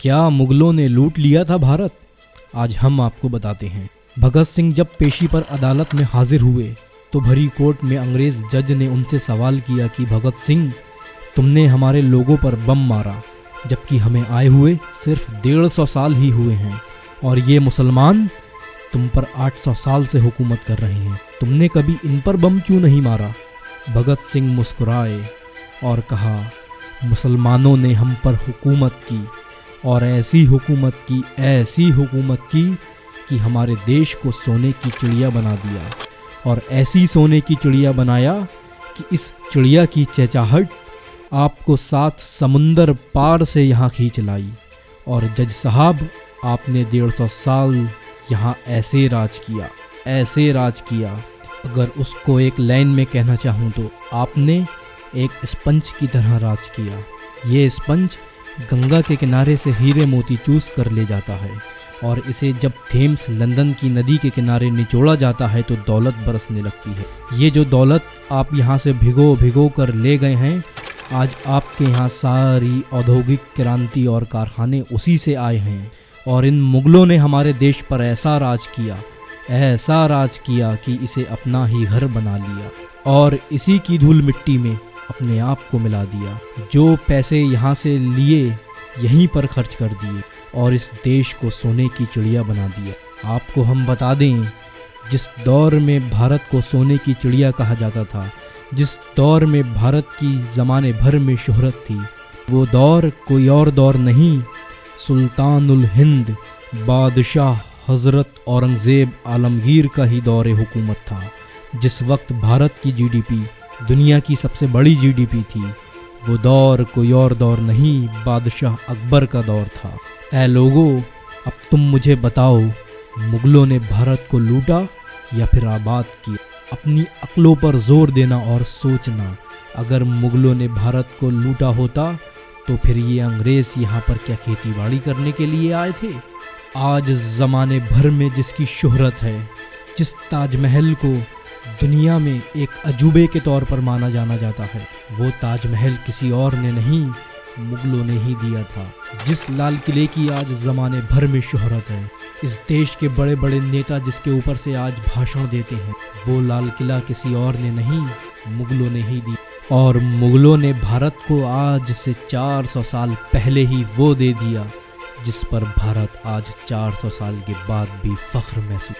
क्या मुगलों ने लूट लिया था भारत? आज हम आपको बताते हैं। भगत सिंह जब पेशी पर अदालत में हाजिर हुए तो भरी कोर्ट में अंग्रेज जज ने उनसे सवाल किया कि भगत सिंह, तुमने हमारे लोगों पर बम मारा, जबकि हमें आए हुए सिर्फ 150 साल ही हुए हैं और ये मुसलमान तुम पर 800 साल से हुकूमत कर रहे हैं। तुमने कभी इन पर बम क्यों नहीं मारा? भगत सिंह मुस्कुराए और कहा, मुसलमानों ने हम पर हुकूमत की और ऐसी हुकूमत की कि हमारे देश को सोने की चिड़िया बना दिया, और ऐसी सोने की चिड़िया बनाया कि इस चिड़िया की चहचहाहट आपको 7 समुंदर पार से यहाँ खींच लाई। और जज साहब, आपने 150 साल यहाँ ऐसे राज किया। अगर उसको एक लाइन में कहना चाहूँ तो आपने एक स्पंज की तरह राज किया। ये स्पंज गंगा के किनारे से हीरे मोती चूस कर ले जाता है, और इसे जब थेम्स लंदन की नदी के किनारे निचोड़ा जाता है तो दौलत बरसने लगती है। ये जो दौलत आप यहाँ से भिगो कर ले गए हैं, आज आपके यहाँ सारी औद्योगिक क्रांति और कारखाने उसी से आए हैं। और इन मुगलों ने हमारे देश पर ऐसा राज किया कि इसे अपना ही घर बना लिया और इसी की धूल मिट्टी में अपने आप को मिला दिया। जो पैसे यहाँ से लिए यहीं पर खर्च कर दिए और इस देश को सोने की चिड़िया बना दिया। आपको हम बता दें, जिस दौर में भारत को सोने की चिड़िया कहा जाता था, जिस दौर में भारत की ज़माने भर में शोहरत थी, वो दौर कोई और दौर नहीं, सुल्तानुल हिंद बादशाह हज़रत औरंगज़ेब आलमगीर का ही दौर हुकूमत था। जिस वक्त भारत की जीडीपी दुनिया की सबसे बड़ी जीडीपी थी, वो दौर कोई और दौर नहीं, बादशाह अकबर का दौर था। ऐ लोगो, अब तुम मुझे बताओ, मुगलों ने भारत को लूटा या फिर आबाद किया? अपनी अक्लों पर जोर देना और सोचना। अगर मुगलों ने भारत को लूटा होता तो फिर ये अंग्रेज़ यहाँ पर क्या खेती बाड़ी करने के लिए आए थे? आज ज़माने भर में जिसकी शोहरत है, जिस ताजमहल को दुनिया में एक अजूबे के तौर पर माना जाता है, वो ताजमहल किसी और ने नहीं, मुगलों ने ही दिया था। जिस लाल किले की आज ज़माने भर में शोहरत है, इस देश के बड़े बड़े नेता जिसके ऊपर से आज भाषण देते हैं, वो लाल किला किसी और ने नहीं, मुगलों ने ही दी। और मुगलों ने भारत को आज से 400 साल पहले ही वो दे दिया जिस पर भारत आज 400 साल के बाद भी फ़ख्र महसूस